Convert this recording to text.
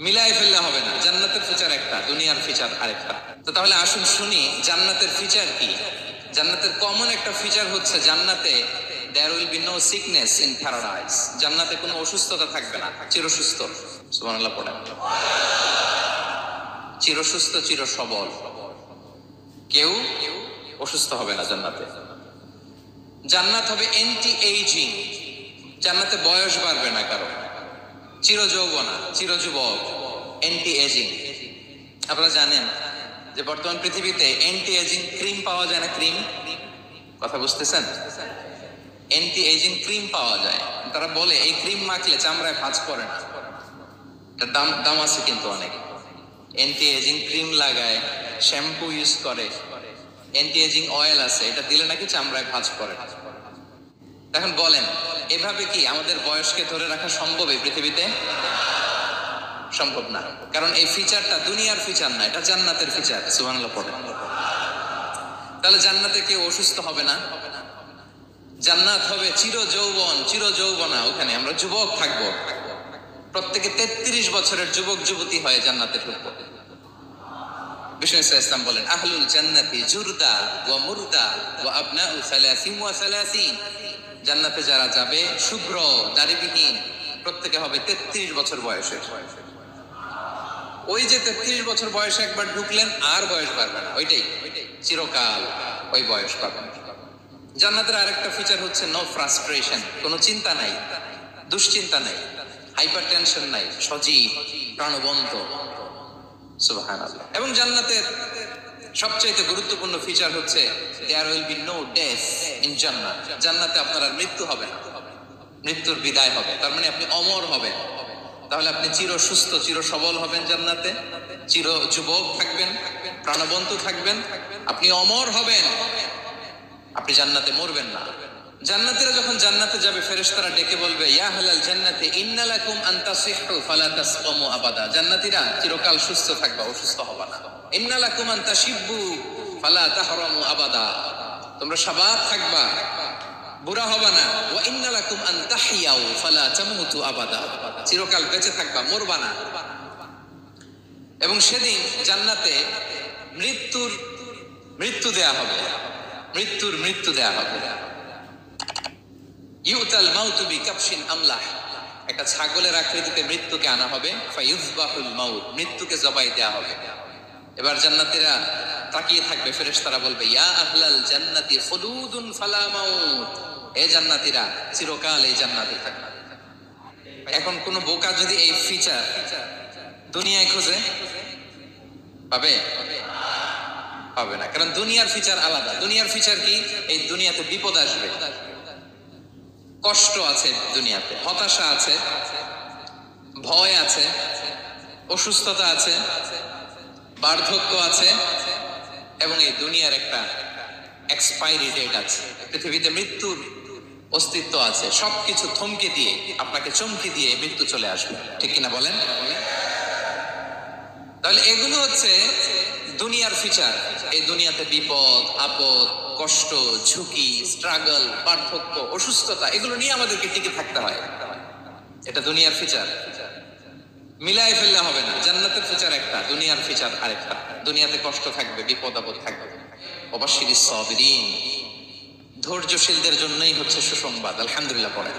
মিলাই ফেললে হবে না। জান্নাতের ফিচার একটা, দুনিয়ার ফিচার আরেকটা। তো তাহলে আসুন শুনি জান্নাতের ফিচার কি। জান্নাতের কমন একটা ফিচার হচ্ছে জান্নাতে there will be no sickness in paradise। জান্নাতে কোনো অসুস্থতা থাকবে না, চিরসুস্থ। সুবহানাল্লাহ পড়েন। চিরসুস্থ, চির সবল, কেউ অসুস্থ হবে না জান্নাতে। জান্নাত হবে এন্টি এইজিং, জান্নাতে বয়স বাড়বে না কারো, চির যৌবনা, চির যুবক, এন্টি এজিং। আপনারা জানেন যে বর্তমান পৃথিবীতে এন্টি এজিং ক্রিম পাওয়া যায় না? ক্রিম, কথা বুঝতেছেন? এন্টি এজিং ক্রিম পাওয়া যায়। তারা বলে এই ক্রিম মাখলে চামড়ায় ভাঁজ পড়ে না। এটার দাম দাম আছে কিন্তু অনেক। এন্টি এজিং ক্রিম লাগায়, শ্যাম্পু ইউজ করে, এন্টি এজিং অয়েল আছে, এটা দিলে নাকি চামড়ায় ভাঁজ পড়ে না। এখন বলেন এভাবে কি আমাদের বয়সকে ধরে রাখা সম্ভব এই পৃথিবীতে? সম্ভব না, কারণ এই ফিচারটা দুনিয়ার ফিচার না, এটা জান্নাতের ফিচার। সুবহানাল্লাহ পড়েন। তাহলে জান্নাতে কেউ অসুস্থ হবে না। জান্নাত হবে চির যৌবন, চির যৌবনা। ওখানে আমরা যুবক থাকবো, প্রত্যেকে 33 বছরের যুবক যুবতী হয়ে জান্নাতে ঢুকবো। বিষ্ণু ইসলাম বলেন আহলুল জান্নাতি জুরদা ওয়া মুরদা ওয়া আবনাউ সালাসিন ওয়া সালাসিন। জান্নাতে যারা যাবে শুভ্র দাড়িবিহীন, প্রত্যেকে হবে 33 বছর বয়সের। ওই যে 33 বছর বয়সে একবার ঢুকলেন আর বয়স বাড়বে না, ওইটাই চিরকাল ওই বয়স পাবেন। জান্নাতের আরেকটা ফিচার হচ্ছে নো ফ্রাস্ট্রেশন, কোনো চিন্তা নাই, দুশ্চিন্তা নাই, হাইপার টেনশন নাই, সজীব প্রাণবন্ত। সুবহানাল্লাহ। এবং জান্নাতের সবচাইতে গুরুত্বপূর্ণ ফিচার হচ্ছে there will be no death in জান্নাত। জান্নাতে আপনার আর মৃত্যু হবে না, মৃত্যুর বিদায় হবে। তার মানে আপনি অমর হবেন। তাহলে আপনি চির সুস্থ, চির সবল হবেন জান্নাতে, চির যুবক থাকবেন, প্রাণবন্ত থাকবেন, আপনি অমর হবেন, আপনি জান্নাতে মরবেন না। জান্নাতীরা যখন জান্নাতে যাবে ফেরেশতারা ডেকে বলবে ইয়া আহলাল জান্নাতি ইন্না লাকুম আন তাসিহু ফালা তাসকামু আবাদা। জান্নাতীরা চিরকাল সুস্থ থাকবা, অসুস্থ হবা না। ইন্না লাকুম আন তাশিব্বু ফালা তাহরামু আবাদা, তোমরা শাবাব থাকবা, বুড়া হবা না। ওয়া ইন্না লাকুম আন তাহিয়াউ ফালা তামুতু আবাদা, চিরকাল বেঁচে থাকবা, মরবা না। এবং সেদিন জান্নাতে মৃত্যু দেয়া হবে, মৃত্যু দেয়া হবে। ইউতাল মাউতু বিকাবশিন আমলাহ, একটা ছাগলের আকৃতিতে মৃত্যুকে আনা হবে। ফায়ুযবাহুল মাউত, মৃত্যুকে জবাই দেয়া হবে। এবার জান্নাতীরা তাকিয়ে থাকবে, ফেরেশতারা বলবে ইয়া আহলাল জান্নাতি খুলুদুন ফালা মাউত, হে জান্নাতীরা চিরকাল এই জান্নাতে থাকবে। এখন কোন বোকা যদি এই ফিচার দুনিয়ায় খোঁজে পাবে? পাবে না, কারণ দুনিয়ার ফিচার আলাদা। দুনিয়ার ফিচার কি? এই দুনিয়াতে বিপদ আসবে, কষ্ট আছে দুনিয়াতে, হতাশা আছে, ভয় আছে, অসুস্থতা আছে, বার্ধক্য আছে, এবং এই দুনিয়ার একটা এক্সপায়ারি ডেট আছে। পৃথিবীতে মৃত্যুর অস্তিত্ব আছে। সবকিছু থমকে দিয়ে, আপনাকে চমকে দিয়ে মৃত্যু চলে আসবে, ঠিক কিনা বলেন? তাহলে এগুলো হচ্ছে দুনিয়ার ফিচার। এই দুনিয়াতে বিপদ আপদ, কষ্ট, ঝুঁকি, স্ট্রাগল, পার্থক্য, অসুস্থতা, এগুলো নিয়ে আমাদেরকে টিকে থাকতে হয়। এটা দুনিয়ার ফিচার। মিলাই ফেললে হবে না। জান্নাতের ফিচার একটা, দুনিয়ার ফিচার আরেকটা। দুনিয়াতে কষ্ট থাকবে, বিপদ আপদ থাকবে। ওয়াবাশশিরিস সাবিরিন, ধৈর্যশীলদের জন্যই হচ্ছে সুসংবাদ। আলহামদুলিল্লাহ পড়ে।